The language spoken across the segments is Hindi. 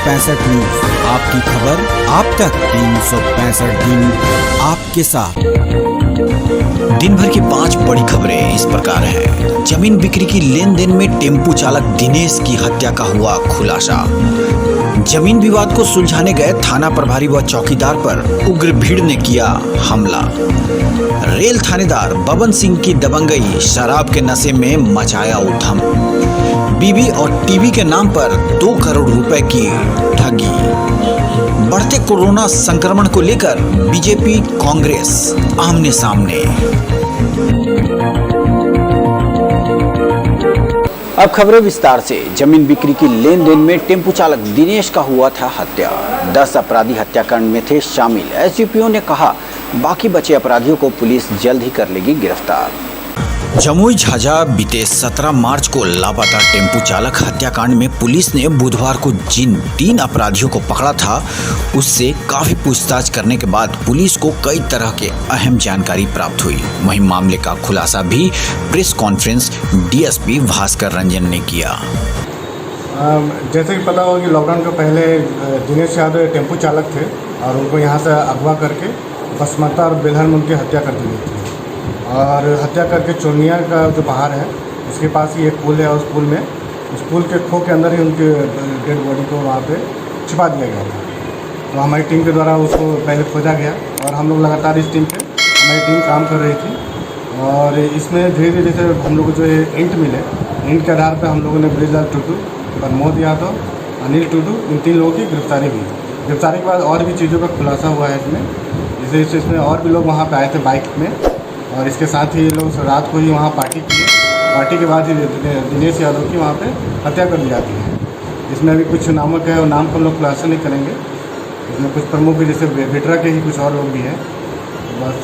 365 न्यूज, आपकी खबर आप तक। 365 दिन आपके साथ। दिन भर की 5 बड़ी खबरें इस प्रकार हैं। जमीन बिक्री की लेन देन में टेम्पू चालक दिनेश की हत्या का हुआ खुलासा। जमीन विवाद को सुलझाने गए थाना प्रभारी व चौकीदार पर उग्र भीड़ ने किया हमला। रेल थानेदार बबन सिंह की दबंगई, शराब के नशे में मचाया उधम। बीबी और टीवी के नाम पर 2 करोड़ रुपए की ठगी। बढ़ते कोरोना संक्रमण को लेकर बीजेपी कांग्रेस आमने सामने। अब खबरें विस्तार से। जमीन बिक्री की लेन देन में टेम्पू चालक दिनेश का हुआ था हत्या। 10 अपराधी हत्याकांड में थे शामिल। एसडीपीओ ने कहा, बाकी बचे अपराधियों को पुलिस जल्द ही कर लेगी गिरफ्तार। जमुई झाझा बीते 17 मार्च को लापता टेम्पू चालक हत्याकांड में पुलिस ने बुधवार को जिन 3 अपराधियों को पकड़ा था, उससे काफी पूछताछ करने के बाद पुलिस को कई तरह के अहम जानकारी प्राप्त हुई। वहीं मामले का खुलासा भी press conference DSP Bhaskar Ranjan ने किया। जैसे कि पता होगा कि लॉकडाउन के पहले दिनेश यादव टेम्पू चालक थे और उनको यहाँ से अगवा करके बसमता और बेलहर में उनकी हत्या कर दी गई थी। और हत्या करके चोनिया का जो पहाड़ है उसके पास ही एक पुल है, उस पुल के खो के अंदर ही उनके डेड बॉडी को वहाँ पे छिपा दिया गया था। तो हमारी टीम के द्वारा उसको पहले खोजा गया और हम लोग लगातार इस टीम पे हमारी टीम काम कर रही थी। और इसमें धीरे धीरे जैसे हम लोग को जो है इंट मिले, इंट के आधार पर हम लोगों ने ब्रिजलाल टुटू, प्रमोद यादव, अनिल टुटू, इन 3 लोगों की गिरफ्तारी हुई। गिरफ्तारी के बाद और भी चीज़ों का खुलासा हुआ है इसमें। जैसे इसमें और भी लोग वहाँ पर आए थे बाइक में, और इसके साथ ही ये लोग रात को ही वहाँ पार्टी किए। पार्टी के बाद ही दिनेश यादव की वहाँ पे हत्या कर दी जाती है। इसमें अभी कुछ नामक है, और नाम को हम लोग खुलासा नहीं करेंगे। इसमें कुछ प्रमुख भी, जैसे बेटरा के ही कुछ और लोग भी हैं, बस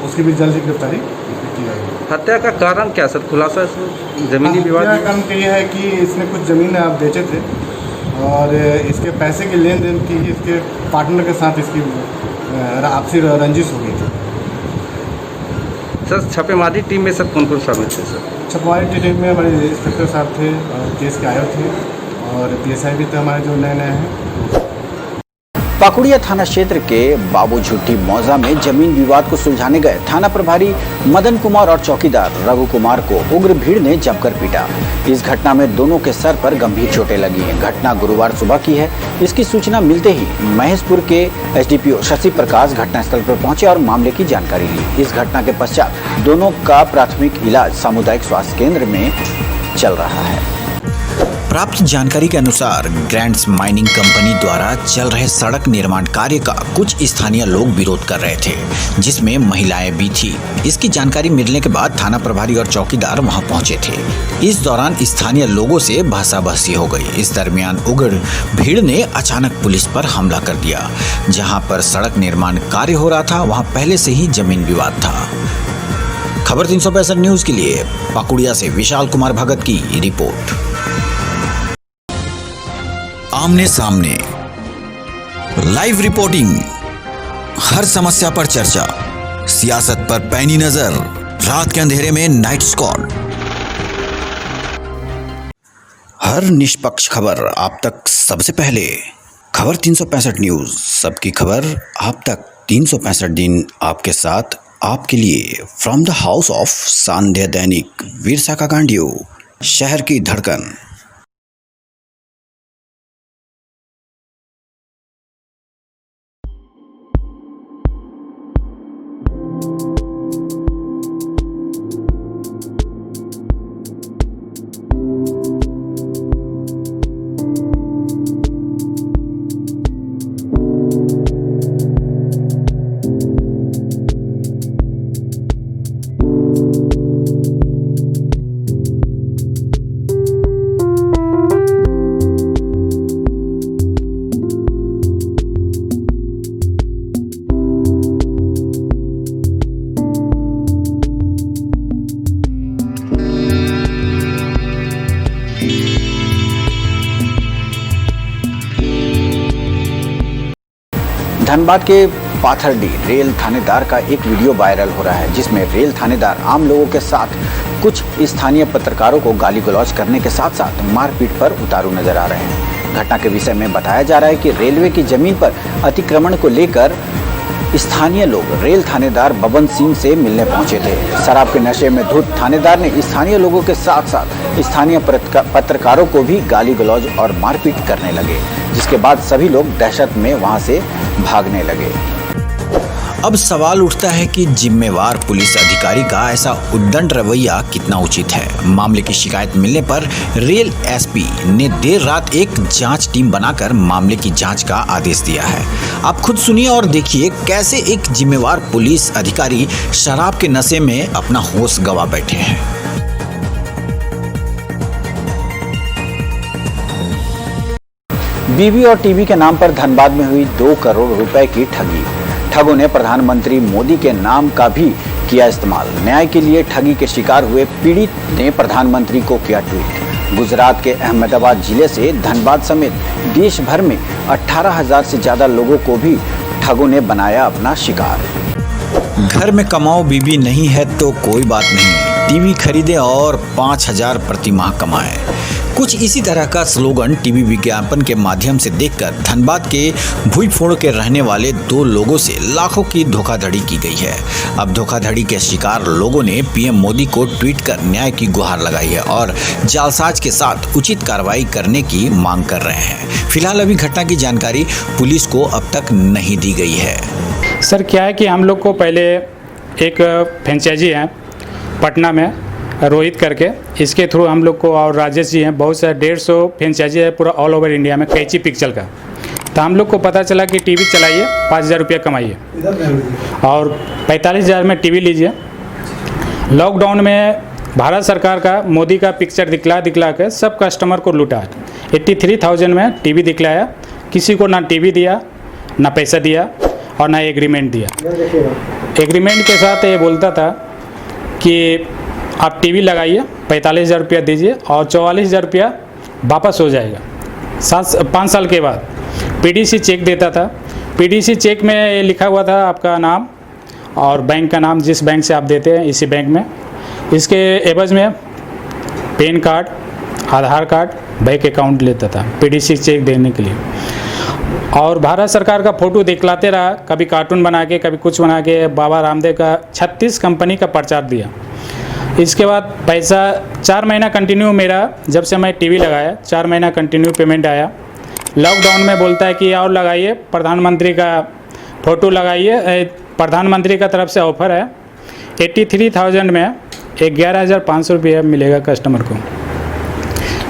उसकी भी जल्द ही गिरफ्तारी की जाएगी। हत्या का कारण क्या सर, खुलासा इसमें जमीनी विवाद? हत्या का कारण तो ये है कि इसने कुछ ज़मीन आप बेचे थे और इसके पैसे की लेन देन की इसके पार्टनर के साथ इसकी आपसी रंजिश हो गई थी। सर छापेमारी टीम में सर कौन कौन शामिल थे? सर छापेमारी टीम में हमारे इंस्पेक्टर साहब थे और केस के आयोग थे और पीएसआई भी थे हमारे जो नए हैं। पाकुड़िया थाना क्षेत्र के बाबू झुट्टी मौजा में जमीन विवाद को सुलझाने गए थाना प्रभारी मदन कुमार और चौकीदार रघु कुमार को उग्र भीड़ ने जमकर पीटा। इस घटना में दोनों के सर पर गंभीर चोटें लगी हैं। घटना गुरुवार सुबह की है। इसकी सूचना मिलते ही महेशपुर के एसडीपीओ शशि प्रकाश घटनास्थल पर पहुंचे और मामले की जानकारी ली। इस घटना के पश्चात दोनों का प्राथमिक इलाज सामुदायिक स्वास्थ्य केंद्र में चल रहा है। प्राप्त जानकारी के अनुसार ग्रैंड्स माइनिंग कंपनी द्वारा चल रहे सड़क निर्माण कार्य का कुछ स्थानीय लोग विरोध कर रहे थे, जिसमें महिलाएं भी थी। इसकी जानकारी मिलने के बाद थाना प्रभारी और चौकीदार वहां पहुंचे थे। इस दौरान स्थानीय लोगों से भाषाभाषी हो गई। इस दरमियान उग्र भीड़ ने अचानक पुलिस पर हमला कर दिया। जहां पर सड़क निर्माण कार्य हो रहा था, वहां पहले से ही जमीन विवाद था। खबर 365 न्यूज के लिए पाकुड़िया से विशाल कुमार भगत की रिपोर्ट। आमने सामने लाइव रिपोर्टिंग, हर समस्या पर चर्चा, सियासत पर पैनी नजर, रात के अंधेरे में नाइट स्क्वाड। हर निष्पक्ष खबर आप तक सबसे पहले। खबर 365 न्यूज, सबकी खबर आप तक। 365 दिन आपके साथ, आपके लिए। फ्रॉम द हाउस ऑफ सांध्य दैनिक, वीरसा का गांडियो, शहर की धड़कन। धनबाद के पाथरडी रेल थानेदार का एक वीडियो वायरल हो रहा है, जिसमें रेल थानेदार आम लोगों के साथ कुछ स्थानीय पत्रकारों को गाली गलौज करने के साथ साथ मारपीट पर उतारू नजर आ रहे हैं। घटना के विषय में बताया जा रहा है कि रेलवे की जमीन पर अतिक्रमण को लेकर स्थानीय लोग रेल थानेदार बबन सिंह से मिलने पहुंचे थे। शराब के नशे में धुत थानेदार ने स्थानीय लोगों के साथ साथ स्थानीय पत्रकारों को भी गाली गलौज और मारपीट करने लगे, जिसके बाद सभी लोग दहशत में वहां से भागने लगे। अब सवाल उठता है कि जिम्मेवार पुलिस अधिकारी का ऐसा उद्दंड रवैया कितना उचित है। मामले की शिकायत मिलने पर रेल एसपी ने देर रात एक जांच टीम बनाकर मामले की जांच का आदेश दिया है। आप खुद सुनिए और देखिए कैसे एक जिम्मेवार पुलिस अधिकारी शराब के नशे में अपना होश गंवा बैठे हैं। बीवी और टीवी के नाम पर धनबाद में हुई 2 करोड़ रुपए की ठगी। ठगों ने प्रधानमंत्री मोदी के नाम का भी किया इस्तेमाल। न्याय के लिए ठगी के शिकार हुए पीड़ित ने प्रधानमंत्री को किया ट्वीट। गुजरात के अहमदाबाद जिले से धनबाद समेत देश भर में 18,000 से ज्यादा लोगों को भी ठगों ने बनाया अपना शिकार। घर में कमाओ, बीबी नहीं है तो कोई बात नहीं, टीवी खरीदे और 5,000 प्रति माह कमाए। कुछ इसी तरह का स्लोगन टीवी विज्ञापन के माध्यम से देखकर धनबाद के भुईफोड़ के रहने वाले 2 लोगों से लाखों की धोखाधड़ी की गई है। अब धोखाधड़ी के शिकार लोगों ने पीएम मोदी को ट्वीट कर न्याय की गुहार लगाई है और जालसाज के साथ उचित कार्रवाई करने की मांग कर रहे हैं। फिलहाल अभी घटना की जानकारी पुलिस को अब तक नहीं दी गई है। सर क्या है कि हम लोग को पहले एक फ्रेंचाइजी है पटना में रोहित करके, इसके थ्रू हम लोग को और राजेश जी हैं, बहुत सारे 150 फ्रेंचाइजी है पूरा ऑल ओवर इंडिया में कैची पिक्चर का। तो हम लोग को पता चला कि टीवी चलाइए, 5,000 रुपया कमाइए और 45,000 में टीवी लीजिए। लॉकडाउन में भारत सरकार का मोदी का पिक्चर दिखला के सब कस्टमर को लूटा। 83,000 में टीवी दिखलाया, किसी को ना टीवी दिया, ना पैसा दिया और ना एग्रीमेंट दिया। एग्रीमेंट के साथ ये बोलता था कि आप टीवी लगाइए, 45,000 रुपया दीजिए और 44,000 रुपया वापस हो जाएगा 5 साल के बाद। पीडीसी चेक देता था। पीडीसी चेक में ये लिखा हुआ था आपका नाम और बैंक का नाम, जिस बैंक से आप देते हैं इसी बैंक में। इसके एवज में पैन कार्ड, आधार कार्ड, बैंक अकाउंट लेता था पीडीसी चेक देने के लिए। और भारत सरकार का फ़ोटो दिखलाते रहा, कभी कार्टून बना के, कभी कुछ बना के। बाबा रामदेव का 36 कंपनी का प्रचार दिया। इसके बाद पैसा 4 महीना कंटिन्यू मेरा, जब से मैं टीवी लगाया 4 महीना कंटिन्यू पेमेंट आया। लॉकडाउन में बोलता है कि और लगाइए, प्रधानमंत्री का फ़ोटो लगाइए, प्रधानमंत्री का तरफ से ऑफ़र है। 83,000 में 11,500 रुपया मिलेगा कस्टमर को।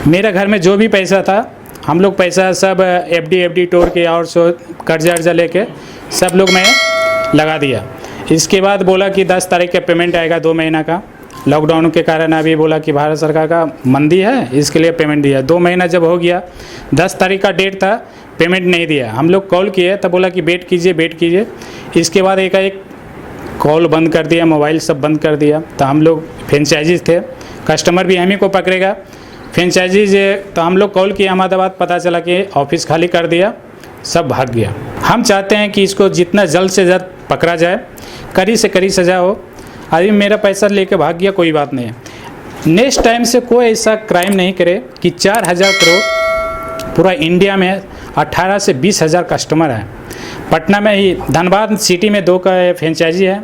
मेरे घर में जो भी पैसा था, हम लोग पैसा सब एफडी तोड़ के और कर्जा लेके सब लोग मैं लगा दिया। इसके बाद बोला कि 10 तारीख का पेमेंट आएगा 2 महीना का। लॉकडाउन के कारण अभी बोला कि भारत सरकार का मंदी है, इसके लिए पेमेंट दिया। 2 महीना जब हो गया, 10 तारीख का डेट था, पेमेंट नहीं दिया। हम लोग कॉल किए तब बोला कि वेट कीजिए। इसके बाद एक कॉल बंद कर दिया, मोबाइल सब बंद कर दिया। तो हम लोग फ्रेंचाइजीज थे, कस्टमर भी हम ही को पकड़ेगा फ्रेंचाइजीज। तो हम लोग कॉल किए अहमदाबाद, पता चला कि ऑफिस खाली कर दिया, सब भाग गया। हम चाहते हैं कि इसको जितना जल्द से जल्द पकड़ा जाए, कड़ी से कड़ी सज़ा हो। अभी मेरा पैसा लेके भाग गया, कोई बात नहीं है। नेक्स्ट टाइम से कोई ऐसा क्राइम नहीं करे कि 4,000 करोड़ पूरा इंडिया में 18 से 20,000 कस्टमर हैं। पटना में ही धनबाद सिटी में 2 का फ्रेंचाइजी है,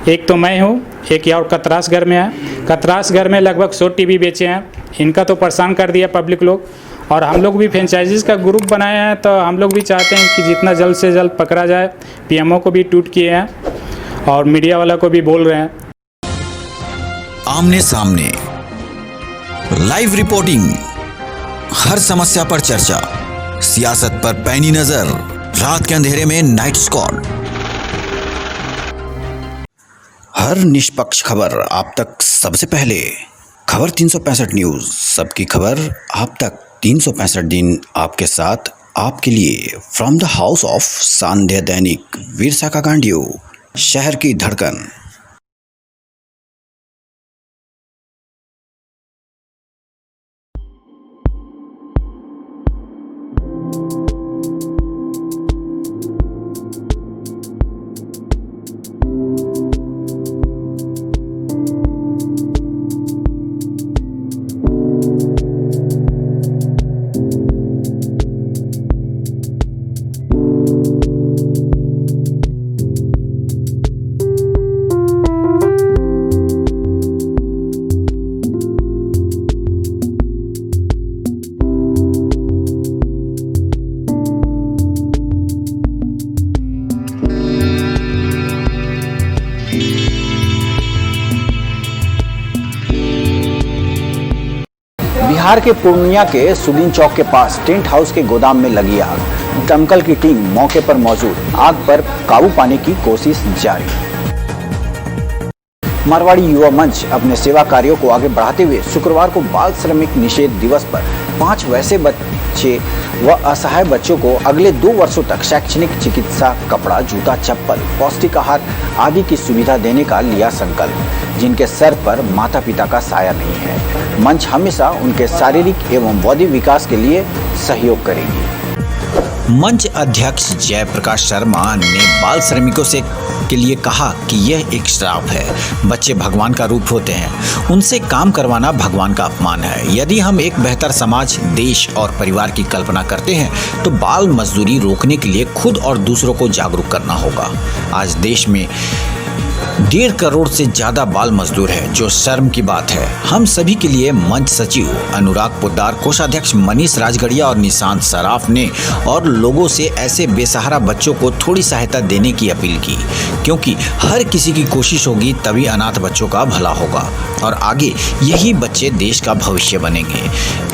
एक तो मैं हूँ, एक और कतरासगढ़ में है। कतरासगढ़ में लगभग 100 टीवी बेचे हैं। इनका तो परेशान कर दिया पब्लिक लोग, और हम लोग भी फ्रेंचाइजीज़ का ग्रुप बनाए हैं। तो हम लोग भी चाहते हैं कि जितना जल्द से जल्द पकड़ा जाए। पीएमओ को भी ट्वीट किए हैं और मीडिया वाला को भी बोल रहे हैं। आमने सामने लाइव रिपोर्टिंग, हर समस्या पर चर्चा, सियासत पर पैनी नजर, रात के अंधेरे में नाइट स्क्वाड। हर निष्पक्ष खबर आप तक सबसे पहले। खबर 365 न्यूज, सबकी खबर आप तक 365 दिन आपके साथ, आपके लिए। फ्रॉम द हाउस ऑफ सांध्य दैनिक, वीरसा का गांडियो, शहर की धड़कन। बिहार के पूर्णिया के सुदीन चौक के पास टेंट हाउस के गोदाम में लगी आग। दमकल की टीम मौके पर मौजूद, आग पर काबू पाने की कोशिश जारी। मारवाड़ी युवा मंच अपने सेवा कार्यों को आगे बढ़ाते हुए शुक्रवार को बाल श्रमिक निषेध दिवस पर 5 वैसे बच्चे व असहाय बच्चों को अगले 2 वर्षों तक शैक्षणिक, चिकित्सा, कपड़ा, जूता, चप्पल, पौष्टिक आहार आदि की सुविधा देने का लिया संकल्प, जिनके सर पर माता पिता का साया नहीं है। मंच हमेशा उनके शारीरिक एवं बौद्धिक विकास के लिए सहयोग करेगी। मंच अध्यक्ष जयप्रकाश शर्मा ने बाल श्रमिकों से के लिए कहा कि यह एक श्राप है। बच्चे भगवान का रूप होते हैं, उनसे काम करवाना भगवान का अपमान है। यदि हम एक बेहतर समाज, देश और परिवार की कल्पना करते हैं तो बाल मजदूरी रोकने के लिए खुद और दूसरों को जागरूक करना होगा। आज देश में 1.5 करोड़ से ज्यादा बाल मजदूर है, जो शर्म की बात है। हम सभी के लिए मंच सचिव अनुराग पोद्दार, कोषाध्यक्ष मनीष राजगढ़िया और निशांत सराफ ने और लोगों से ऐसे बेसहारा बच्चों को थोड़ी सहायता देने की अपील की, क्योंकि हर किसी की कोशिश होगी तभी अनाथ बच्चों का भला होगा और आगे यही बच्चे देश का भविष्य बनेंगे।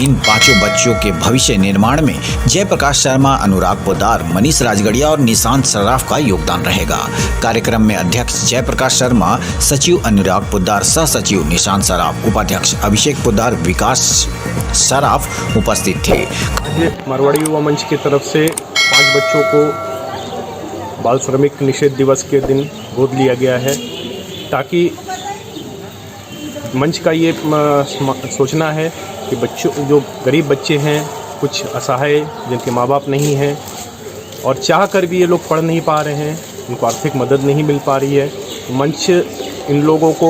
इन 5 बच्चों के भविष्य निर्माण में जयप्रकाश शर्मा, अनुराग पोद्दार, मनीष राजगढ़िया और निशांत सराफ का योगदान रहेगा। कार्यक्रम में अध्यक्ष जयप्रकाश शर्मा, सचिव अनुराग पोद्दार, सह सचिव निशांत सराफ, उपाध्यक्ष अभिषेक पोद्दार, विकास सराफ उपस्थित थे। मारवाड़ी युवा मंच की तरफ से 5 बच्चों को बाल श्रमिक निषेध दिवस के दिन गोद लिया गया है, ताकि मंच का ये सोचना है कि बच्चों, जो गरीब बच्चे हैं, कुछ असहाय जिनके माँ बाप नहीं हैं और चाह कर भी ये लोग पढ़ नहीं पा रहे हैं, उनको आर्थिक मदद नहीं मिल पा रही है, मंच इन लोगों को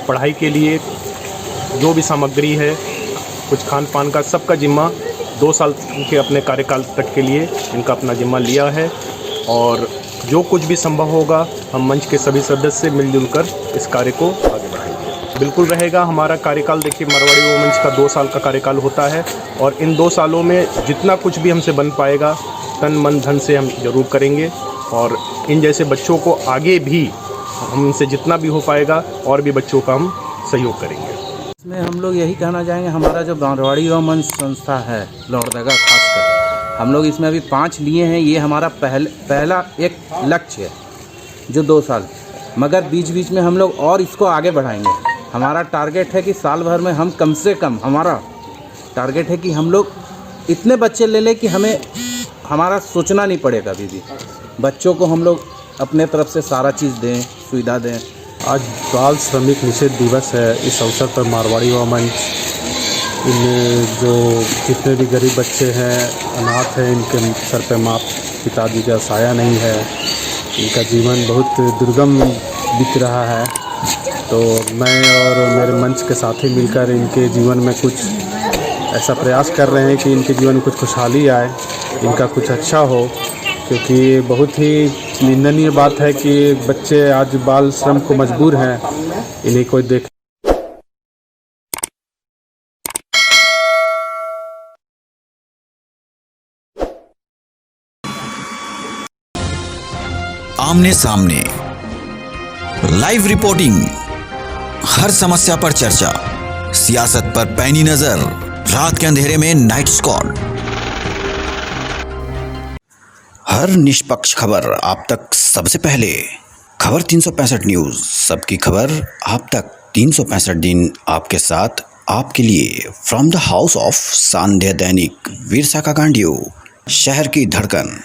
पढ़ाई के लिए जो भी सामग्री है, कुछ खान पान का, सबका जिम्मा 2 साल के अपने कार्यकाल तक के लिए इनका अपना जिम्मा लिया है और जो कुछ भी संभव होगा हम मंच के सभी सदस्य मिलजुल कर इस कार्य को आगे बढ़ाएंगे। बिल्कुल रहेगा हमारा कार्यकाल। देखिए, मारवाड़ी युवा मंच का 2 साल का कार्यकाल होता है और इन 2 सालों में जितना कुछ भी हमसे बन पाएगा तन मन धन से हम जरूर करेंगे और इन जैसे बच्चों को आगे भी हमसे जितना भी हो पाएगा और भी बच्चों का हम सहयोग करेंगे। इसमें हम लोग यही कहना चाहेंगे, हमारा जो मारवाड़ी युवा मंच संस्था है लोहरदगा, खासकर हम लोग इसमें अभी 5 लिए हैं। ये हमारा पहला एक लक्ष्य है जो 2 साल, मगर बीच बीच में हम लोग और इसको आगे बढ़ाएंगे। हमारा टारगेट है कि साल भर में हम कम से कम, हमारा टारगेट है कि हम लोग इतने बच्चे ले लें कि हमें हमारा सोचना नहीं पड़ेगा। कभी भी बच्चों को हम लोग अपने तरफ से सारा चीज़ दें, सुविधा दें। आज बाल श्रमिक निषेध दिवस है। इस अवसर पर मारवाड़ी युवा मंच इन जो जितने भी गरीब बच्चे हैं, अनाथ हैं, इनके सर पे माँ पिताजी का साया नहीं है, इनका जीवन बहुत दुर्गम बीत रहा है, तो मैं और मेरे मंच के साथी मिलकर इनके जीवन में कुछ ऐसा प्रयास कर रहे हैं कि इनके जीवन में कुछ खुशहाली आए, इनका कुछ अच्छा हो, क्योंकि बहुत ही निंदनीय बात है कि बच्चे आज बाल श्रम को मजबूर हैं, इन्हें कोई देख। आमने सामने लाइव रिपोर्टिंग, हर समस्या पर चर्चा, सियासत पर पैनी नजर, रात के अंधेरे में नाइट स्क्वाड, हर निष्पक्ष खबर आप तक सबसे पहले। खबर 365 न्यूज, सबकी खबर आप तक 365 दिन आपके साथ, आपके लिए। फ्रॉम द हाउस ऑफ सांध्य दैनिक, वीरसा का गांडियो, शहर की धड़कन।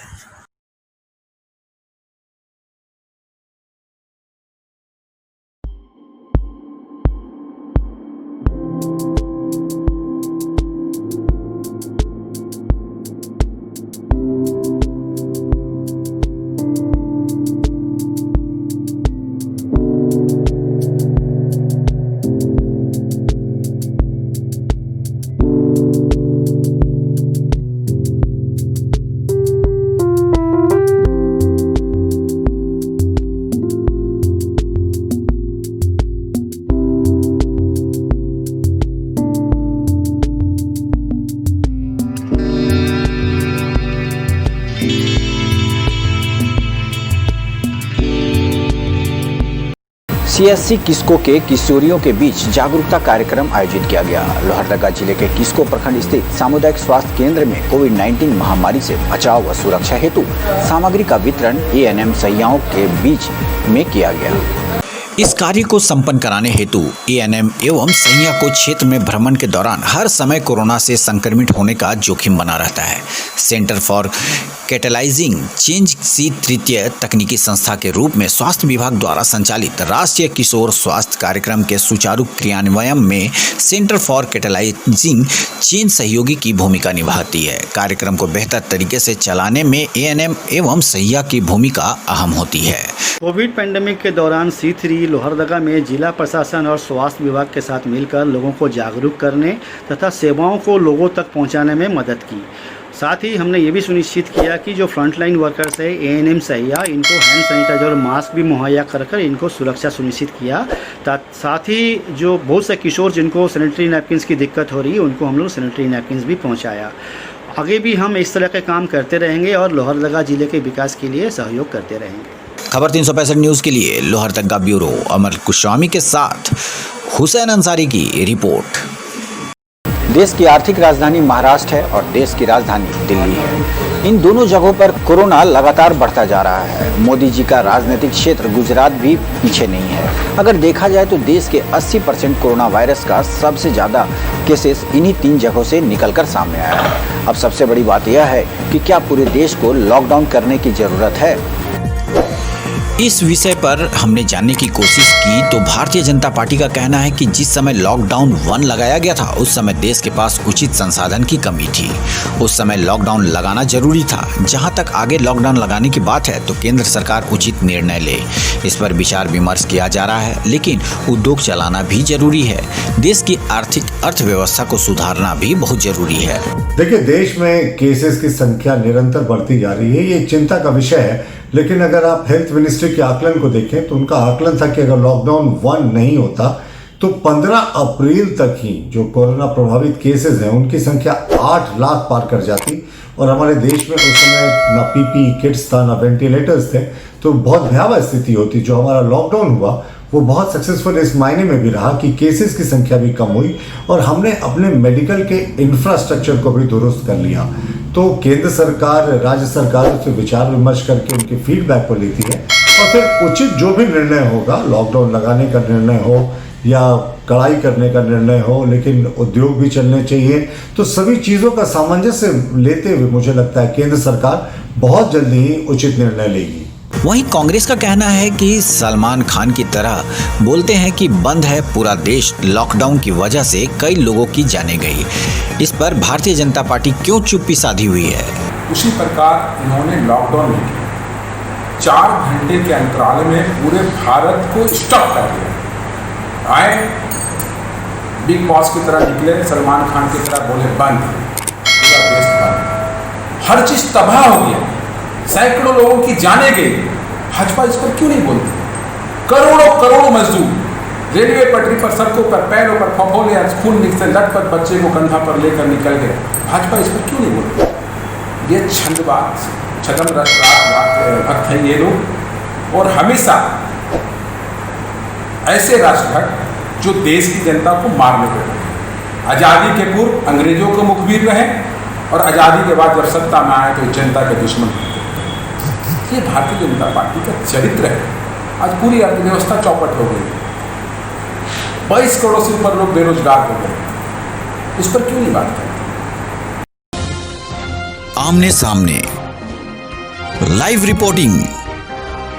CSC किस्को के किशोरियों के बीच जागरूकता कार्यक्रम आयोजित किया गया। लोहरदगा जिले के किस्को प्रखंड स्थित सामुदायिक स्वास्थ्य केंद्र में कोविड-19 महामारी से बचाव व सुरक्षा हेतु सामग्री का वितरण ANM सहियाओं के बीच में किया गया। इस कार्य को संपन्न कराने हेतु ANM एवं सैया को क्षेत्र में भ्रमण के दौरान हर समय कोरोना से संक्रमित होने का जोखिम बना रहता है। सेंटर फॉर कैटेलाइजिंग चेंज सी तृतीय तकनीकी संस्था के रूप में स्वास्थ्य विभाग द्वारा संचालित राष्ट्रीय किशोर स्वास्थ्य कार्यक्रम के सुचारू क्रियान्वयन में सेंटर फॉर कैटेलाइजिंग चेंज सहयोगी की भूमिका निभाती है। कार्यक्रम को बेहतर तरीके से चलाने में ANM एवं सैया की भूमिका अहम होती है। कोविड पेंडेमिक के दौरान C3 लोहरदगा में जिला प्रशासन और स्वास्थ्य विभाग के साथ मिलकर लोगों को जागरूक करने तथा सेवाओं को लोगों तक पहुंचाने में मदद की। साथ ही हमने ये भी सुनिश्चित किया कि जो फ्रंटलाइन वर्कर्स है ANM सहिया, इनको हैंड सैनिटाइजर और मास्क भी मुहैया कर इनको सुरक्षा सुनिश्चित किया। साथ ही जो बहुत से किशोर जिनको सैनिटरी नैपकिन्स की दिक्कत हो रही है उनको हम लोग सैनिटरी नैपकिन्स भी पहुँचाया। आगे भी हम इस तरह के काम करते रहेंगे और लोहरदगा जिले के विकास के लिए सहयोग करते रहेंगे। खबर 365 न्यूज के लिए लोहरदगा ब्यूरो अमर कुशवामी के साथ हुसैन अंसारी की रिपोर्ट। देश की आर्थिक राजधानी महाराष्ट्र है और देश की राजधानी दिल्ली है। इन दोनों जगहों पर कोरोना लगातार बढ़ता जा रहा है। मोदी जी का राजनीतिक क्षेत्र गुजरात भी पीछे नहीं है। अगर देखा जाए तो देश के 80% कोरोना वायरस का सबसे ज़्यादा केसेस इन्हीं 3 जगहों से निकलकर सामने आया है। अब सबसे बड़ी बात यह है कि क्या पूरे देश को लॉकडाउन करने की ज़रूरत है? इस विषय पर हमने जानने की कोशिश की तो भारतीय जनता पार्टी का कहना है कि जिस समय लॉकडाउन 1 लगाया गया था उस समय देश के पास उचित संसाधन की कमी थी। उस समय लॉकडाउन लगाना जरूरी था। जहां तक आगे लॉकडाउन लगाने की बात है तो केंद्र सरकार उचित निर्णय ले। इस पर विचार विमर्श किया जा रहा है, लेकिन उद्योग चलाना भी जरूरी है। देश की आर्थिक अर्थव्यवस्था को सुधारना भी बहुत जरूरी है। देखिए, देश में केसेस की संख्या निरंतर बढ़ती जा रही है, ये चिंता का विषय है। लेकिन अगर आप हेल्थ मिनिस्ट्री के आकलन को देखें तो उनका आकलन था कि अगर लॉकडाउन 1 नहीं होता तो 15 अप्रैल तक ही जो कोरोना प्रभावित केसेस हैं उनकी संख्या 8 लाख पार कर जाती। और हमारे देश में उस समय ना PPE किट्स था, ना वेंटिलेटर्स थे, तो बहुत भयावह स्थिति होती। जो हमारा लॉकडाउन हुआ वो बहुत सक्सेसफुल इस मायने में भी रहा कि केसेस की संख्या भी कम हुई और हमने अपने मेडिकल के इंफ्रास्ट्रक्चर को भी दुरुस्त कर लिया। तो केंद्र सरकार राज्य सरकारों से विचार विमर्श करके उनके फीडबैक को लेती है और फिर उचित जो भी निर्णय होगा, लॉकडाउन लगाने का निर्णय हो या कड़ाई करने का निर्णय हो, लेकिन उद्योग भी चलने चाहिए। तो सभी चीज़ों का सामंजस्य लेते हुए मुझे लगता है केंद्र सरकार बहुत जल्दी ही उचित निर्णय लेगी। वहीं कांग्रेस का कहना है कि सलमान खान की तरह बोलते हैं कि बंद है पूरा देश, लॉकडाउन की वजह से कई लोगों की जानें गई। इस पर भारतीय जनता पार्टी क्यों चुप्पी साधी हुई है? उसी प्रकार इन्होंने लॉकडाउन में 4 घंटे के अंतराल में पूरे भारत को स्टॉप कर दिया। आए बिग बॉस की तरह निकले, सलमान खान की तरह बोले बंद, पूरा देश बंद, हर चीज तबाह हो गया, सैकड़ों लोगों की जाने गई। भाजपा इस पर क्यों नहीं बोलती? करोड़ों मजदूर रेलवे पटरी पर, सड़कों पर, पैरों पर फफोले या स्कूल से लटपट बच्चे को कंधा पर लेकर निकल गए। भाजपा इस पर क्यों नहीं बोलती? ये छंदबाज छदम भक्त हैं ये लोग, और हमेशा ऐसे राष्ट्रभक्त जो देश की जनता को मारने पे लगे। आज़ादी के पूर्व अंग्रेजों के मुखबिर रहे और आज़ादी के बाद जब सत्ता में आए तो जनता के दुश्मन। ये भारतीय जनता पार्टी का चरित्र है। आज पूरी अर्थव्यवस्था चौपट हो गई, 22 करोड़ से ऊपर लोग बेरोजगार हो गए। इस पर क्यों नहीं बात करते? आमने सामने लाइव रिपोर्टिंग,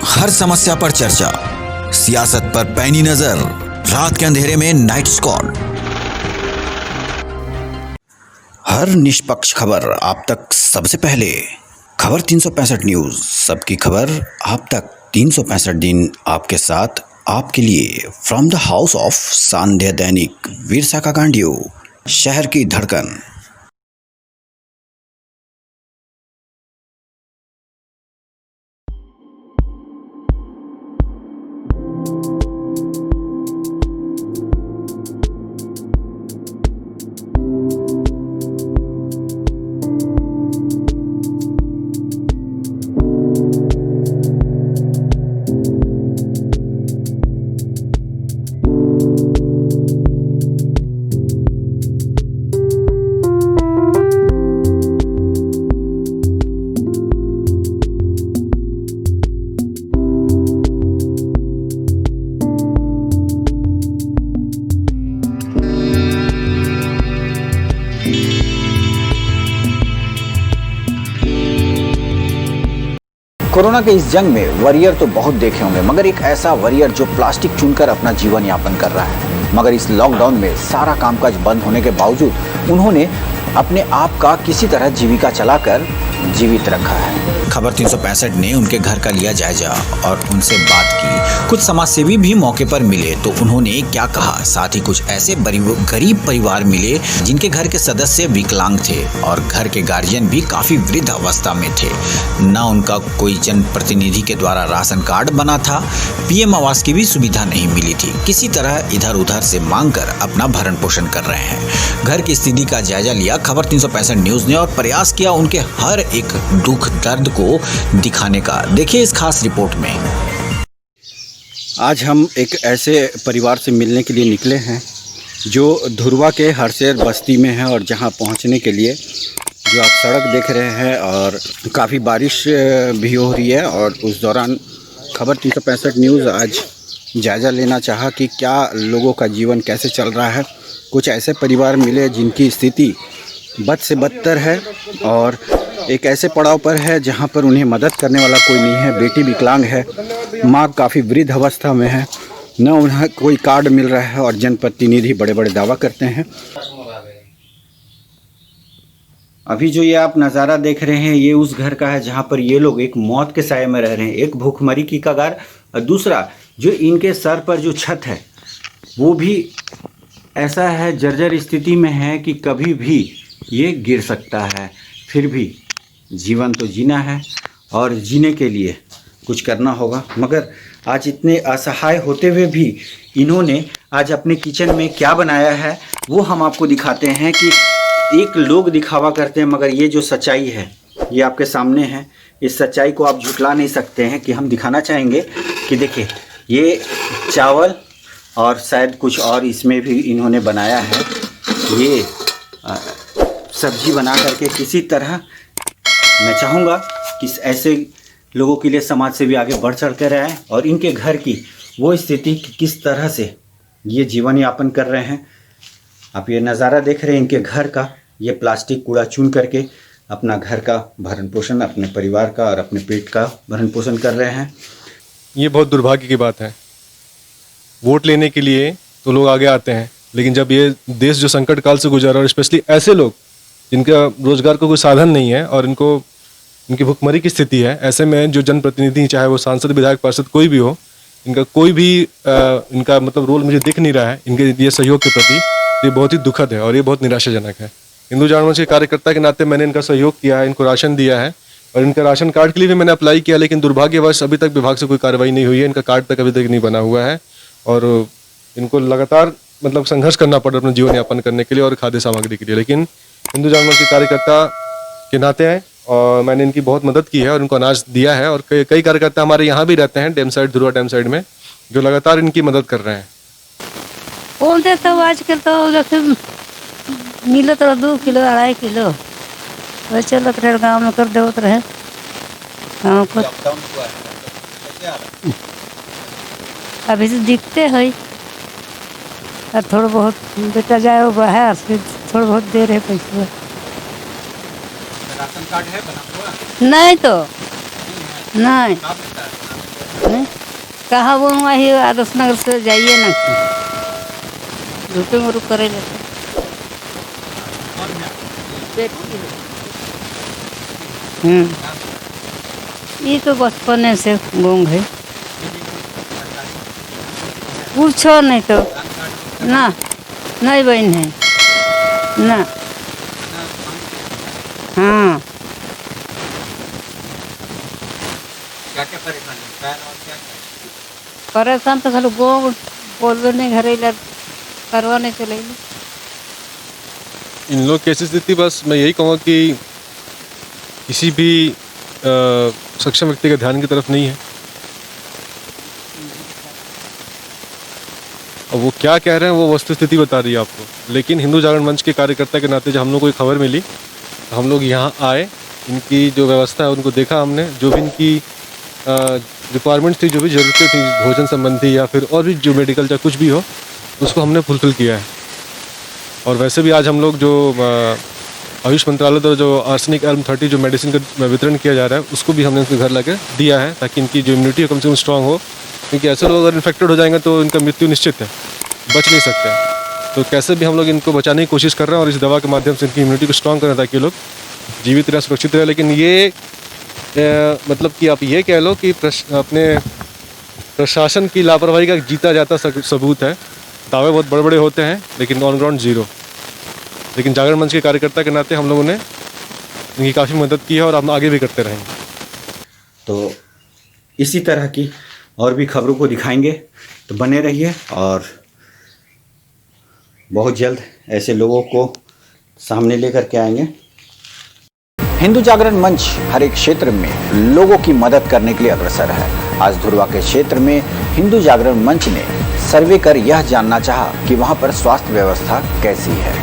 हर समस्या पर चर्चा, सियासत पर पैनी नजर, रात के अंधेरे में नाइट स्क्वाड, हर निष्पक्ष खबर आप तक सबसे पहले। खबर 365 न्यूज, सबकी खबर आप तक 365 दिन आपके साथ, आपके लिए। फ्रॉम द हाउस ऑफ सांध्य दैनिक, वीरसा का गांडियो, शहर की धड़कन। कोरोना के इस जंग में वॉरियर तो बहुत देखे होंगे, मगर एक ऐसा वॉरियर जो प्लास्टिक चुनकर अपना जीवन यापन कर रहा है। मगर इस लॉकडाउन में सारा कामकाज बंद होने के बावजूद उन्होंने अपने आप का किसी तरह जीविका चलाकर जीवित रखा है। खबर 365 ने उनके घर का लिया जायजा और उनसे बात की। कुछ समाजसेवी भी मौके पर मिले तो उन्होंने क्या कहा, साथ ही कुछ ऐसे गरीब परिवार मिले जिनके घर के सदस्य विकलांग थे और घर के गार्जियन भी काफी वृद्ध अवस्था में थे। न उनका कोई जनप्रतिनिधि के द्वारा राशन कार्ड बना था, पीएम आवास की भी सुविधा नहीं मिली थी। किसी तरह इधर उधर से मांग कर अपना भरण पोषण कर रहे हैं। घर की स्थिति का जायजा लिया खबर 365 न्यूज ने और प्रयास किया उनके हर एक दुख दर्द को दिखाने का। देखिए इस खास रिपोर्ट में। आज हम एक ऐसे परिवार से मिलने के लिए निकले हैं जो धुरवा के हरसेर बस्ती में है और जहां पहुंचने के लिए जो आप सड़क देख रहे हैं और काफ़ी बारिश भी हो रही है। और उस दौरान खबर 365 न्यूज़ आज जायज़ा लेना चाहा कि क्या लोगों का जीवन कैसे चल रहा है। कुछ ऐसे परिवार मिले जिनकी स्थिति बद से बदतर है और एक ऐसे पड़ाव पर है जहां पर उन्हें मदद करने वाला कोई नहीं है। बेटी विकलांग है, माँ काफ़ी वृद्ध अवस्था में है, न उन्हें कोई कार्ड मिल रहा है और जनप्रतिनिधि बड़े बड़े दावा करते हैं। अभी जो ये आप नज़ारा देख रहे हैं ये उस घर का है जहां पर ये लोग एक मौत के साए में रह रहे हैं। एक भूखमरी की कगार और दूसरा जो इनके सर पर जो छत है वो भी ऐसा है, जर्जर स्थिति में है कि कभी भी ये गिर सकता है। फिर भी जीवन तो जीना है और जीने के लिए कुछ करना होगा। मगर आज इतने असहाय होते हुए भी इन्होंने आज अपने किचन में क्या बनाया है वो हम आपको दिखाते हैं कि एक लोग दिखावा करते हैं मगर ये जो सच्चाई है ये आपके सामने है। इस सच्चाई को आप झुटला नहीं सकते हैं कि हम दिखाना चाहेंगे कि देखिए ये चावल और शायद कुछ और इसमें भी इन्होंने बनाया है। ये सब्जी बना करके किसी तरह मैं चाहूँगा कि ऐसे लोगों के लिए समाज से भी आगे बढ़ चढ़ कर आए और इनके घर की वो स्थिति कि किस तरह से ये जीवन यापन कर रहे हैं। आप ये नज़ारा देख रहे हैं इनके घर का। ये प्लास्टिक कूड़ा चुन करके अपना घर का भरण पोषण, अपने परिवार का और अपने पेट का भरण पोषण कर रहे हैं। ये बहुत दुर्भाग्य की बात है। वोट लेने के लिए तो लोग आगे आते हैं, लेकिन जब ये देश जो संकट काल से गुजर रहा है और स्पेशली ऐसे लोग जिनका रोजगार का कोई साधन नहीं है और इनकी भुखमरी की स्थिति है, ऐसे में जो जनप्रतिनिधि चाहे वो सांसद, विधायक, पार्षद कोई भी हो, इनका कोई भी इनका मतलब रोल मुझे दिख नहीं रहा है इनके ये सहयोग के प्रति। ये बहुत ही दुखद है और ये बहुत निराशाजनक है। हिंदू जनमंच के कार्यकर्ता के नाते मैंने इनका सहयोग किया है, इनको राशन दिया है और इनका राशन कार्ड के लिए भी मैंने अप्लाई किया, लेकिन दुर्भाग्यवश अभी तक विभाग से कोई कार्रवाई नहीं हुई है। इनका कार्ड तक अभी तक नहीं बना हुआ है और इनको लगातार मतलब संघर्ष करना पड़ रहा है अपना जीवन यापन करने के लिए और खाद्य सामग्री के लिए। लेकिन हिंदू जनमंच के कार्यकर्ता के नाते हैं और मैंने इनकी बहुत मदद की है और उनको अनाज दिया है। और कई कार्यकर्ता हमारे यहाँ भी रहते हैं dam side, Dhurwa dam side में, जो लगातार इनकी मदद कर रहे हैं। बोल देता हूँ आजकल तो जैसे मिलो तो 2 किलो 2.5 किलो वही चलत रहे, गाँव में कर देवत रहे गाँव को। अभी से दिखते है और थोड़ा बहुत बेटा जाए वो बाहर फिर थोड़ा बहुत दे रहे पैसे। राशन कार्ड है बना हुआ? नहीं तो नहीं कहा वो वही आदर्श नगर से जाइए ना झूठे मुरू करे लेते। ये तो बचपन से गोंग है, पूछो नहीं तो ना, नहीं बहन है ना। हाँ परेशान तो खाली गोंग बोलबे नहीं घरे करवा नहीं चले। इन लोग की ऐसी स्थिति, बस मैं यही कहूँगा कि किसी भी सक्षम व्यक्ति का ध्यान की तरफ नहीं है। और वो क्या कह रहे हैं वो वस्तु स्थिति बता रही है आपको। लेकिन हिंदू जागरण मंच के कार्यकर्ता के नाते जब हम लोग को खबर मिली तो हम लोग यहाँ आए, इनकी जो व्यवस्था है उनको देखा हमने, जो भी इनकी रिक्वायरमेंट्स थी, जो भी ज़रूरतें थी भोजन संबंधी या फिर और भी जो मेडिकल चाहे कुछ भी हो, उसको हमने फुलफिल किया है। और वैसे भी आज हम लोग जो आयुष मंत्रालय द्वारा जो आर्सेनिक एल्म 30 जो मेडिसिन का वितरण किया जा रहा है उसको भी हमने उनके घर लाके दिया है, ताकि इनकी जो इम्यूनिटी है कम से कम स्ट्रांग हो, क्योंकि ऐसे लोग अगर इन्फेक्टेड हो जाएंगे तो इनका मृत्यु निश्चित है, बच नहीं सकते। तो कैसे भी हम लोग इनको बचाने की कोशिश कर रहे हैं और इस दवा के माध्यम से इनकी इम्यूनिटी को स्ट्रांग करें ताकि लोग जीवित रहे, सुरक्षित रहे। लेकिन ये मतलब कि आप ये कह लो कि अपने प्रशासन की लापरवाही का जीता जाता सबूत है। दावे बहुत बड़े बड़े होते हैं लेकिन ऑन ग्राउंड जीरो। लेकिन जागरण मंच के कार्यकर्ता के नाते हम लोगों ने इनकी काफ़ी मदद की है और हम आगे भी करते रहेंगे। तो इसी तरह की और भी खबरों को दिखाएंगे, तो बने रहिए और बहुत जल्द ऐसे लोगों को सामने लेकर के आएंगे। हिंदू जागरण मंच हर एक क्षेत्र में लोगों की मदद करने के लिए अग्रसर है। आज धुरवा के क्षेत्र में हिंदू जागरण मंच ने सर्वे कर यह जानना चाहा कि वहां पर स्वास्थ्य व्यवस्था कैसी है।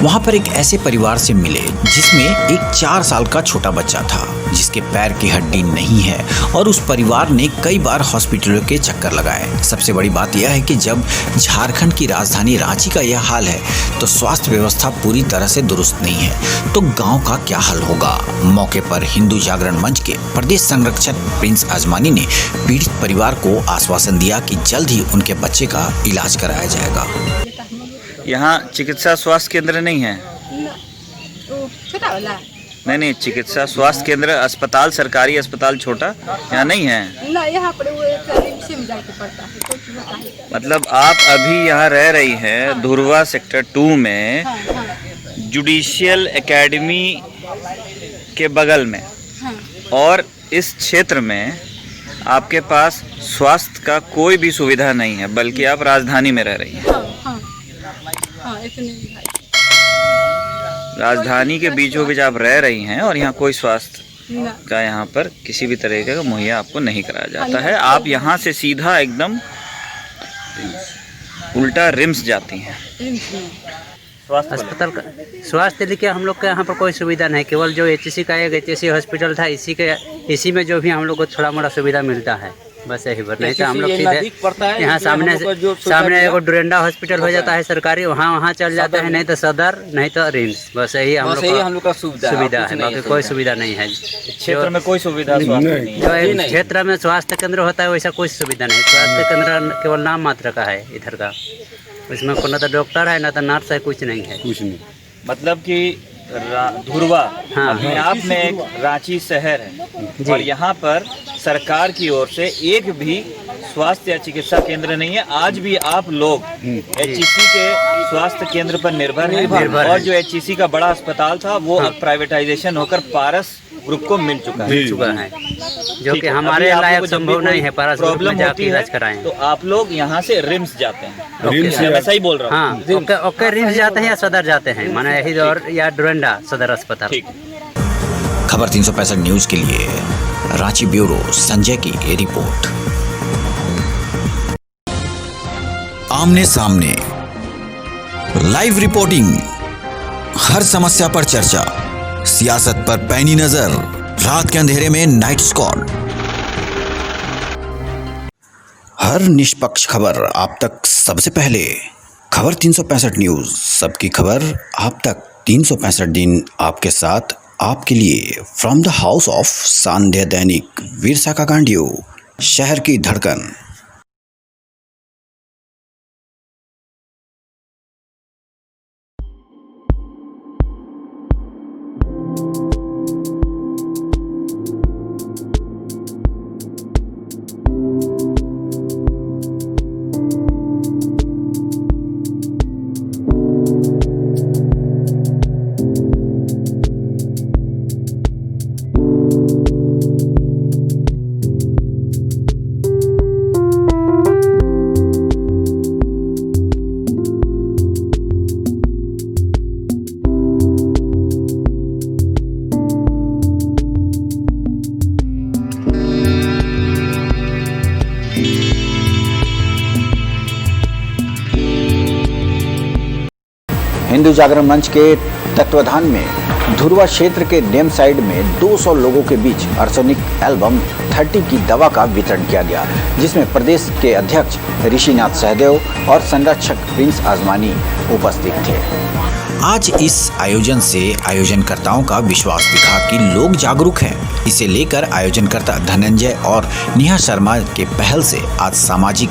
वहां पर एक ऐसे परिवार से मिले जिसमें एक 4 साल का छोटा बच्चा था जिसके पैर की हड्डी नहीं है, और उस परिवार ने कई बार हॉस्पिटलों के चक्कर लगाए। सबसे बड़ी बात यह है कि जब झारखंड की राजधानी रांची का यह हाल है तो स्वास्थ्य व्यवस्था पूरी तरह से दुरुस्त नहीं है, तो गांव का क्या हाल होगा। मौके पर हिंदू जागरण मंच के प्रदेश संरक्षक प्रिंस आजमानी ने पीड़ित परिवार को आश्वासन दिया कि जल्द ही उनके बच्चे का इलाज कराया जाएगा। यहाँ चिकित्सा स्वास्थ्य केंद्र नहीं है? छोटा वाला नहीं, चिकित्सा स्वास्थ्य केंद्र अस्पताल, सरकारी अस्पताल छोटा यहाँ नहीं है ना। यहाँ पर वो एक रिम्स में जाके पड़ता है, कुछ होता है। मतलब आप अभी यहाँ रह रही हैं धुरवा सेक्टर 2 में, जुडिशियल एकेडमी के बगल में, और इस क्षेत्र में आपके पास स्वास्थ्य का कोई भी सुविधा नहीं है, बल्कि आप राजधानी में रह रही हैं। राजधानी के बीचों बीच आप रह रही हैं और यहाँ कोई स्वास्थ्य का यहाँ पर किसी भी तरीके का मुहैया आपको नहीं कराया जाता है। आप यहाँ से सीधा एकदम उल्टा रिम्स जाती हैं। अस्पताल का स्वास्थ्य देखिए हम लोग के यहाँ पर कोई सुविधा नहीं, केवल जो एचसी का एक एचसी हॉस्पिटल था इसी में जो भी हम लोग को थोड़ा मोड़ा सुविधा मिलता है, बस यही बात। नहीं तो हम लोग सीधे यहाँ सामने एक डोरेंडा हॉस्पिटल हो जाता है सरकारी, वहाँ चल जाते हैं, नहीं तो सदर, नहीं तो रिम्स, बस यही हम लोग का सुविधा है। बाकी कोई सुविधा नहीं है क्षेत्र में, कोई सुविधा नहीं। जो क्षेत्र में स्वास्थ्य केंद्र होता है वैसा कोई सुविधा नहीं। स्वास्थ्य केंद्र केवल नाम मात्र का है इधर का, उसमें ना तो डॉक्टर है ना तो नर्स है, कुछ नहीं है। कुछ नहीं, मतलब कि धुरवा अपने आप में एक रांची शहर है और यहाँ पर सरकार की ओर से एक भी स्वास्थ्य या चिकित्सा केंद्र नहीं है। आज भी आप लोग एचईसी के स्वास्थ्य केंद्र पर निर्भर हैं, और जो एचईसी का बड़ा अस्पताल था वो अब प्राइवेटाइजेशन होकर पारस ग्रुप को मिल चुका है, जो कि हमारे लायक संभव नहीं है। पारस ग्रुप में जाके इलाज कराएं तो आप लोग यहाँ से रिम्स जाते हैं, मैं सही बोल रहा हूँ? ओके, रिम्स जाते हैं या सदर जाते हैं, माना यही और या डोरेंडा सदर अस्पताल। खबर 365 न्यूज के लिए रांची ब्यूरो संजय की रिपोर्ट। आमने सामने लाइव रिपोर्टिंग, हर समस्या पर चर्चा, सियासत पर पैनी नजर, रात के अंधेरे में नाइट स्क्वाड। हर निष्पक्ष खबर आप तक सबसे पहले। खबर 365 न्यूज, सबकी खबर आप तक 365 दिन आपके साथ, आपके लिए। फ्रॉम द हाउस ऑफ सांध्य दैनिक, वीरसा का गांडियो, शहर की धड़कन। हिंदू जागरण मंच के तत्वाधान में धुरवा क्षेत्र के नेम साइड में 200 लोगों के बीच आर्सेनिक एल्बम 30 की दवा का वितरण किया गया, जिसमें प्रदेश के अध्यक्ष ऋषिनाथ सहदेव और संरक्षक प्रिंस आजमानी उपस्थित थे। आज इस आयोजन से आयोजनकर्ताओं का विश्वास दिखा कि लोग जागरूक हैं। इसे लेकर आयोजनकर्ता धनंजय और नेहा शर्मा के पहल से आज सामाजिक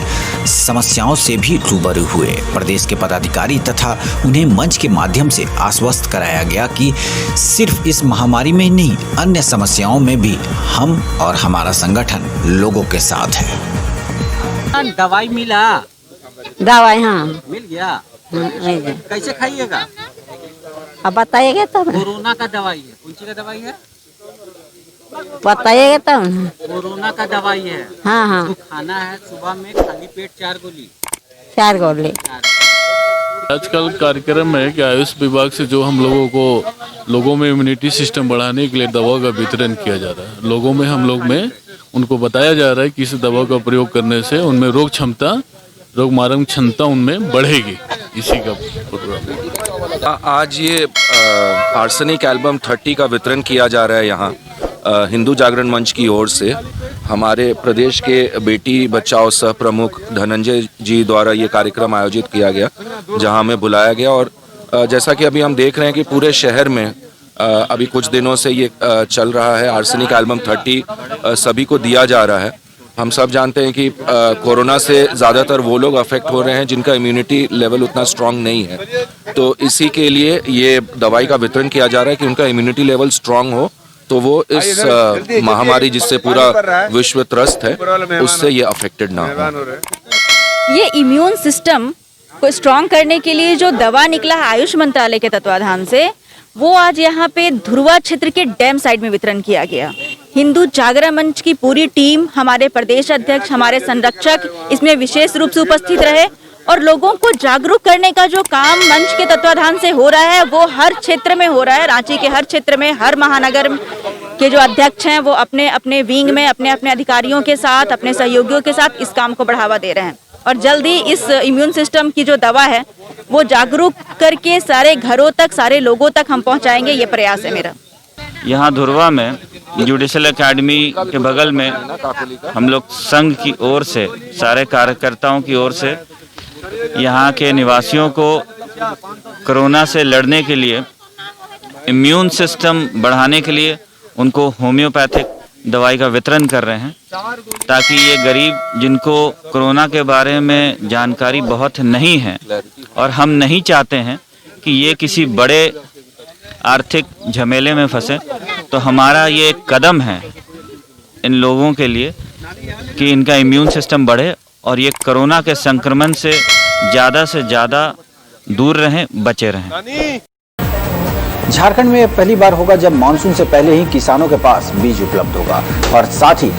समस्याओं से भी रूबरू हुए। प्रदेश के पदाधिकारी तथा उन्हें मंच के माध्यम से आश्वस्त कराया गया कि सिर्फ इस महामारी में नहीं, अन्य समस्याओं में भी हम और हमारा संगठन लोगों के साथ है। दवाई मिला? दवाई हाँ मिल गया। कैसे खाइएगा? अब बताइएगा तब ना। कोरोना का दवाई है। कौन सी का दवाई है? बताइएगा तब ना। कोरोना का दवाई है। हाँ हाँ। तो खाना है सुबह में खाली पेट 4 गोली। 4 गोली। आजकल कार्यक्रम है कि आयुष विभाग से जो हम लोगों में इम्यूनिटी सिस्टम बढ़ाने के लिए दवा का वितरण किया जा रहा है। लोगों में हम लोग में उनको बताया जा रहा है कि इस दवा का प्रयोग करने से उनमें रोग मारक क्षमता उनमें बढ़ेगी। इसी का प्रोग्राम आज ये आर्सेनिक एल्बम 30 का वितरण किया जा रहा है यहाँ हिंदू जागरण मंच की ओर से। हमारे प्रदेश के बेटी बचाओ सह प्रमुख धनंजय जी द्वारा ये कार्यक्रम आयोजित किया गया, जहाँ हमें बुलाया गया। और जैसा कि अभी हम देख रहे हैं कि पूरे शहर में अभी कुछ दिनों से ये चल रहा है। आर्सेनिक एल्बम 30 सभी को दिया जा रहा है। हम सब जानते हैं कि कोरोना से ज़्यादातर वो लोग अफेक्ट हो रहे हैं जिनका इम्यूनिटी लेवल उतना स्ट्रांग नहीं है। तो इसी के लिए ये दवाई का वितरण किया जा रहा है कि उनका इम्यूनिटी लेवल स्ट्रांग हो, तो वो इस महामारी जिससे पूरा विश्व त्रस्त है उससे ये अफेक्टेड ना हो। ये इम्यून सिस्टम को स्ट्रांग करने के लिए जो दवा निकला है आयुष मंत्रालय के तत्वाधान से, वो आज यहाँ पे धुरवा क्षेत्र के डैम साइड में वितरण किया गया। हिंदू जागरण मंच की पूरी टीम, हमारे प्रदेश अध्यक्ष, हमारे संरक्षक इसमें विशेष रूप से उपस्थित रहे और लोगों को जागरूक करने का जो काम मंच के तत्वाधान से हो रहा है वो हर क्षेत्र में हो रहा है। रांची के हर क्षेत्र में, हर महानगर के जो अध्यक्ष हैं वो अपने अपने विंग में अपने अपने अधिकारियों के साथ, अपने सहयोगियों के साथ इस काम को बढ़ावा दे रहे हैं। और जल्दी इस इम्यून सिस्टम की जो दवा है वो जागरूक करके सारे घरों तक, सारे लोगों तक हम पहुंचाएंगे, ये प्रयास है मेरा। यहाँ धुरवा में जुडिशल एकेडमी के बगल में हम लोग संघ की ओर से, सारे कार्यकर्ताओं की ओर से यहाँ के निवासियों को कोरोना से लड़ने के लिए, इम्यून सिस्टम बढ़ाने के लिए उनको होम्योपैथिक दवाई का वितरण कर रहे हैं, ताकि ये गरीब जिनको कोरोना के बारे में जानकारी बहुत नहीं है और हम नहीं चाहते हैं कि ये किसी बड़े आर्थिक झमेले में फंसे, तो हमारा ये एक कदम है इन लोगों के लिए कि इनका इम्यून सिस्टम बढ़े और ये कोरोना के संक्रमण से ज़्यादा दूर रहें, बचे रहें। झारखंड में पहली बार होगा जब मानसून से पहले ही किसानों के पास बीज उपलब्ध होगा और साथ ही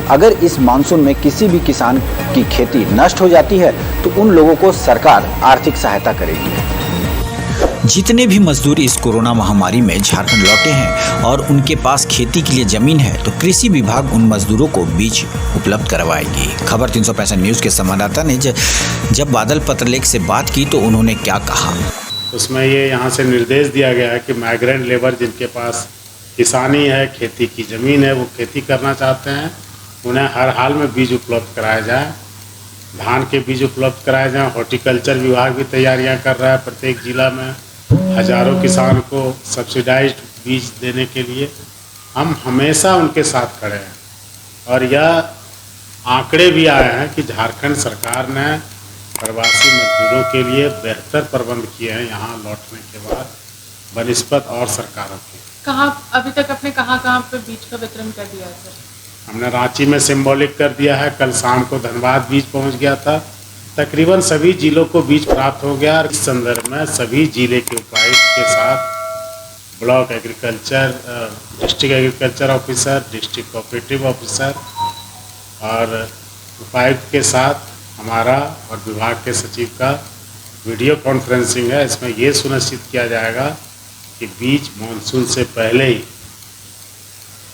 अगर इस मानसून में किसी भी किसान की खेती नष्ट हो जाती है तो उन लोगों को सरकार आर्थिक सहायता करेगी। जितने भी मजदूर इस कोरोना महामारी में झारखंड लौटे हैं और उनके पास खेती के लिए जमीन है तो कृषि विभाग उन मजदूरों को बीज उपलब्ध करवाएगी। खबर 365 न्यूज के संवाददाता ने जब बादल पत्रलेख से बात की तो उन्होंने क्या कहा। उसमें ये यहाँ से निर्देश दिया गया है कि माइग्रेंट लेबर जिनके पास किसानी है, खेती की ज़मीन है, वो खेती करना चाहते हैं, उन्हें हर हाल में बीज उपलब्ध कराया जाए। धान के बीज उपलब्ध कराए जाएँ। हॉर्टिकल्चर विभाग भी तैयारियां कर रहा है। प्रत्येक जिला में हजारों किसान को सब्सिडाइज्ड बीज देने के लिए हम हमेशा उनके साथ खड़े हैं। और यह आंकड़े भी आए हैं कि झारखंड सरकार ने प्रवासी मजदूरों के लिए बेहतर प्रबंध किए हैं यहाँ लौटने के बाद बनिस्बत और सरकारों के। कहाँ अभी तक आपने कहाँ पे बीज का वितरण कर दिया है सर? हमने रांची में सिंबॉलिक कर दिया है। कल शाम को धनबाद बीज पहुँच गया था। तकरीबन सभी जिलों को बीज प्राप्त हो गया। इस संदर्भ में सभी जिले के उपायुक्त के साथ block agriculture, district agriculture officer, district cooperative officer और उपायुक्त के साथ हमारा और विभाग के सचिव का वीडियो कॉन्फ्रेंसिंग है। इसमें ये सुनिश्चित किया जाएगा कि बीज मानसून से पहले ही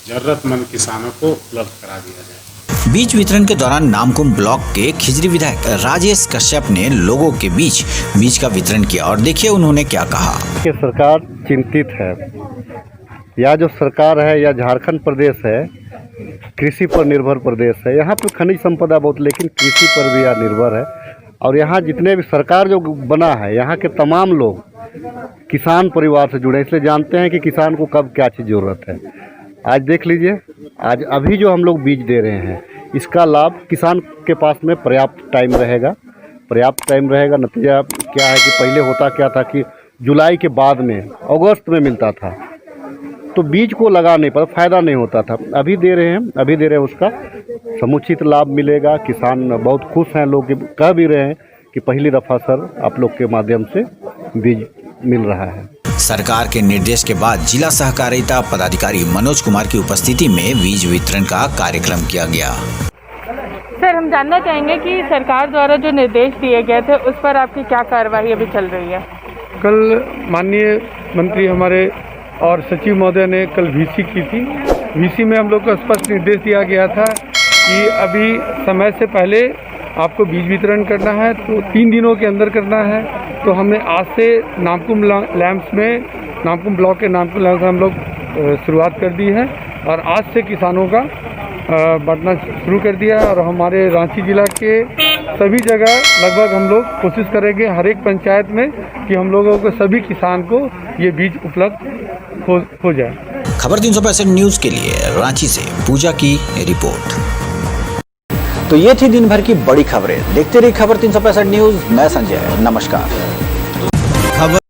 जरूरतमंद किसानों को उपलब्ध करा दिया जाए। बीज वितरण के दौरान नामकुम ब्लॉक के खिजरी विधायक राजेश कश्यप ने लोगों के बीच बीज का वितरण किया और देखिए उन्होंने क्या कहा। कि सरकार चिंतित है, या जो सरकार है या झारखंड प्रदेश है कृषि पर निर्भर प्रदेश है। यहाँ पर खनिज संपदा बहुत, लेकिन कृषि पर भी यह निर्भर है और यहाँ जितने भी सरकार जो बना है, यहाँ के तमाम लोग किसान परिवार से जुड़े, इसलिए जानते हैं कि किसान को कब क्या चीज़ ज़रूरत है। आज देख लीजिए, आज अभी जो हम लोग बीज दे रहे हैं, इसका लाभ किसान के पास में पर्याप्त टाइम रहेगा। नतीजा क्या है कि पहले होता क्या था कि जुलाई के बाद में अगस्त में मिलता था, तो बीज को लगा नहीं पाता, फ़ायदा नहीं होता था। अभी दे रहे हैं, उसका समुचित लाभ मिलेगा। किसान बहुत खुश हैं, लोग कह भी रहे हैं कि पहली दफ़ा सर आप लोग के माध्यम से बीज मिल रहा है। सरकार के निर्देश के बाद जिला सहकारिता पदाधिकारी मनोज कुमार की उपस्थिति में बीज वितरण का कार्यक्रम किया गया। सर, हम जानना चाहेंगे कि सरकार द्वारा जो निर्देश दिए गए थे उस पर आपकी क्या कार्रवाई अभी चल रही है? कल माननीय मंत्री हमारे और सचिव महोदय ने कल वीसी की थी। वीसी में हम लोग को स्पष्ट निर्देश दिया गया था कि अभी समय से पहले आपको बीज वितरण करना है, तो 3 दिनों के अंदर करना है। तो हमने आज से नामकुम ब्लॉक के नामकुम लैम्प्स में हम लोग शुरुआत कर दी है और आज से किसानों का बांटना शुरू कर दिया है। और हमारे रांची जिला के सभी जगह लगभग हम लोग कोशिश करेंगे हर एक पंचायत में कि हम लोगों को सभी किसान को ये बीज उपलब्ध हो जाए। खबर 365 न्यूज़ के लिए रांची से पूजा की रिपोर्ट। तो ये थी दिन भर की बड़ी खबरें। देखते रहिए खबर 365 न्यूज़। मैं संजय, नमस्कार।